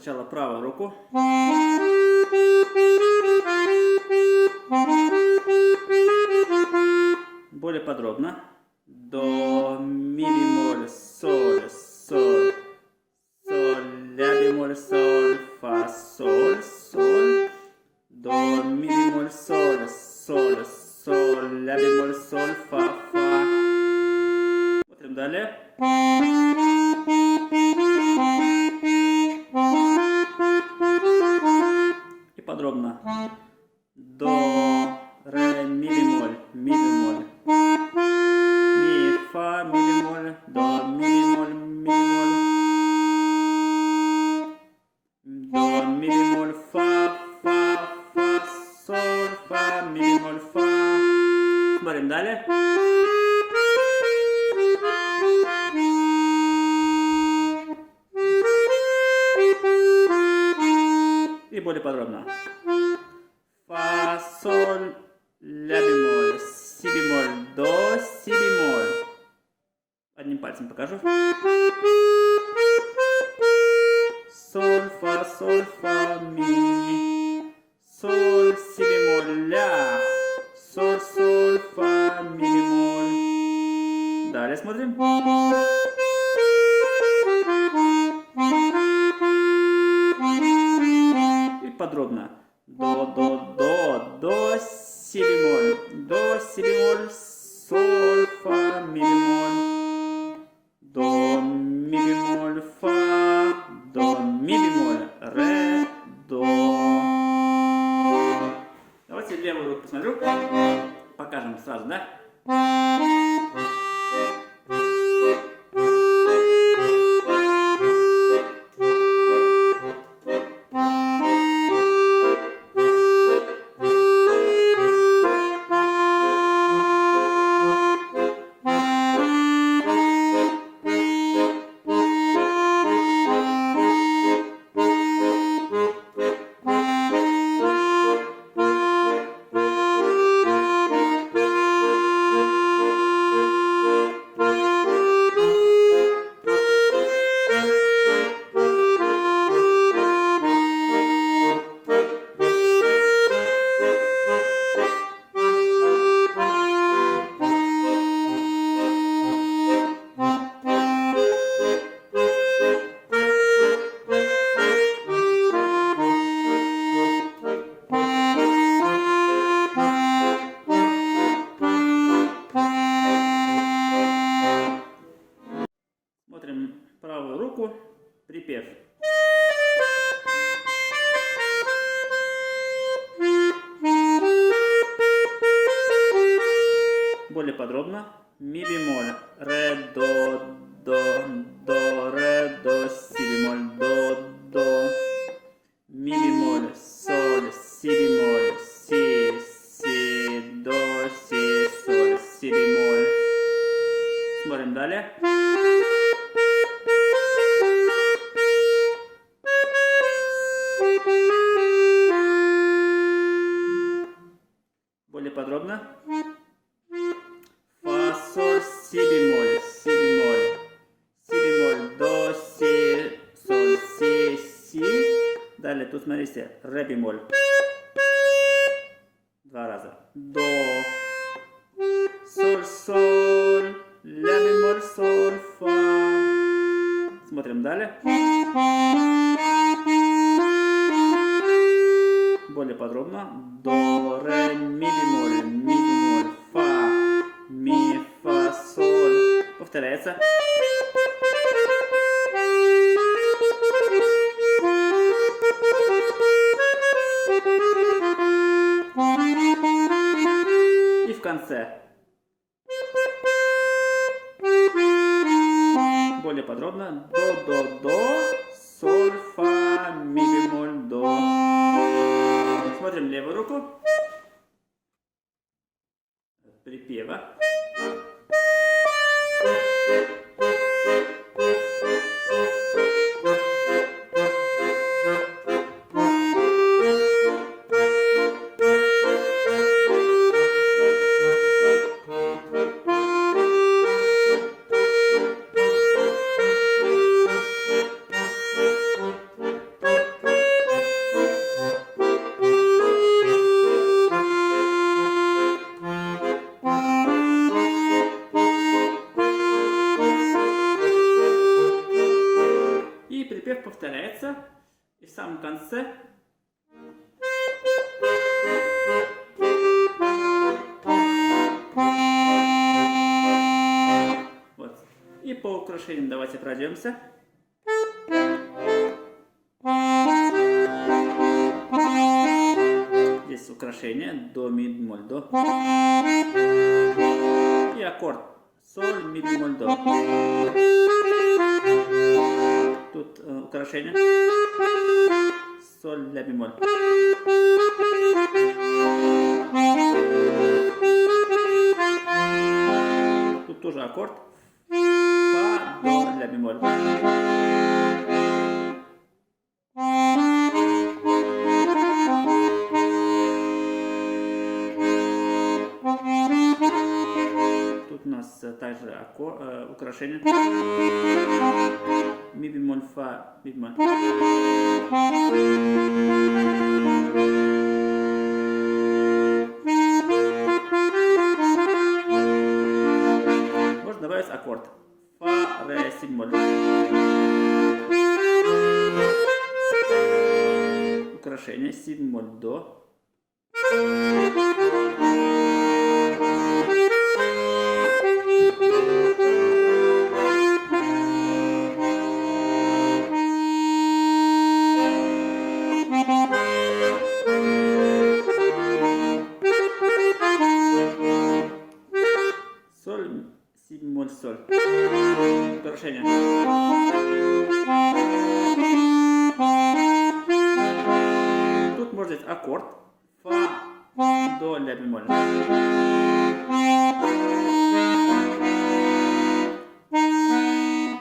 сначала правую руку. Более подробно. До, ми бемоль, соль, соль, соль, ля бемоль, соль, фа, соль, соль. До, ми бемоль, соль, соль, соль, ля бемоль, соль, фа, фа. Смотрим далее. И подробно. До, ре, ми бемоль, ми, фа, ми бемоль, до, ми бемоль, до, ми бемоль, фа, соль, фа, ми бемоль, фа. Смотрим далее. И более подробно. Фа, соль, ля бемоль, си бемоль, до, си бемоль. Одним пальцем покажу. Соль, фа, ми. Соль, си бемоль, ля. Соль, соль, фа, ми бемоль. Далее смотрим. И подробно. До, си бемоль, соль, фа, ми бемоль, до, ми бемоль, фа, до, ми бемоль, ре, до. Давайте левую руку посмотрю. Покажем сразу, да? Смотрим правую руку, припев. Более подробно. Ми бемоль, ре, до, ре, до, си бемоль, до. Ми бемоль, соль, си бемоль, си, до, си, соль, си бемоль. Смотрим далее. Более подробно. Фа, соль, си бемоль, до, си, соль, си. Далее тут смотрите, ре бемоль. Два раза. До, соль, ля бемоль, соль, фа. Смотрим далее. Более подробно. До, ре, ми бемоль, фа, ми, фа, соль. Повторяется. И в конце. Более подробно. До, соль, фа, ми бемоль, до. Смотрим левую руку. Припева. украшениям давайте пройдемся. Здесь украшение до, ми, бемоль, до. И аккорд соль, ми, бемоль, до. Тут украшение соль, ля, бемоль. Тут тоже аккорд фа, до, ля, бемоль. Тут у нас также украшение ми, бемоль, фа, ми, бемоль. Можно добавить аккорд фа, ре, си, бемоль. Украшение си, бемоль, до. Соль, си, бемоль, соль. Украшение. Тут можно взять аккорд фа, до, ля, бемоль.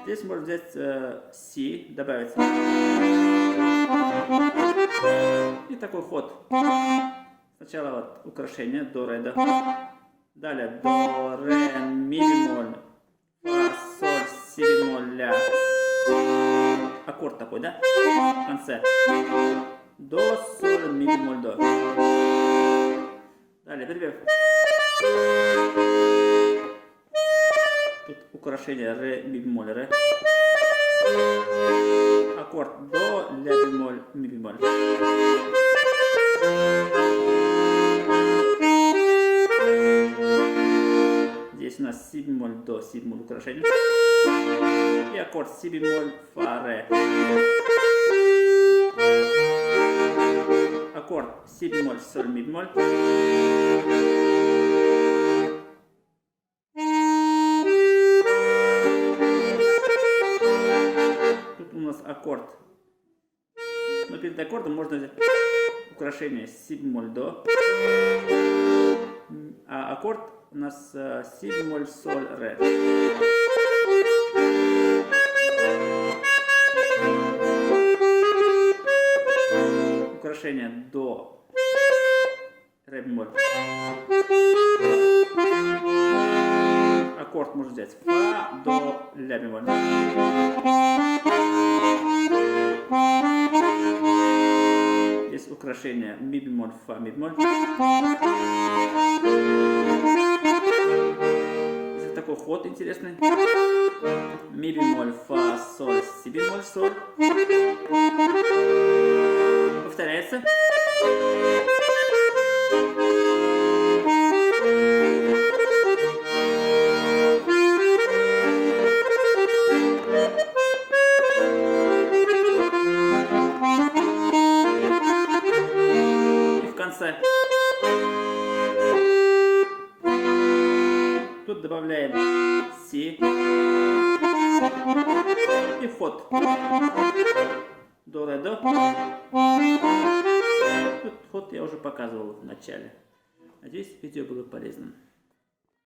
Здесь можно взять си, добавить. И такой ход. Сначала вот украшение до, ре, до. Далее до, ре, ми, бемоль, фа, соль, си, бемоль, ля. Аккорд такой, да? В конце. До, соль, ми, бемоль, до. Далее припев. Тут украшение ре, ми, бемоль, ре. Аккорд до, ля, бемоль, ми, бемоль. Здесь у нас си, бемоль, до, си, бемоль, украшение. И аккорд си, бемоль, фа, ре. Аккорд си, бемоль, соль, ми, бемоль. Тут у нас аккорд. Но перед аккордом можно взять украшение си, бемоль, до. А аккорд у нас си, бемоль, соль, ре. Украшение до, ре, бемоль. Аккорд можно взять фа, до, ля, бемоль. Здесь украшение ми, бемоль, фа, ми, бемоль. Здесь такой ход интересный. Ми, бемоль, фа, соль, си, бемоль, соль. Повторяется. И в конце. Тут добавляем си. И ход. До, ре, до. Тут ход я уже показывал в начале. Надеюсь, видео было полезным.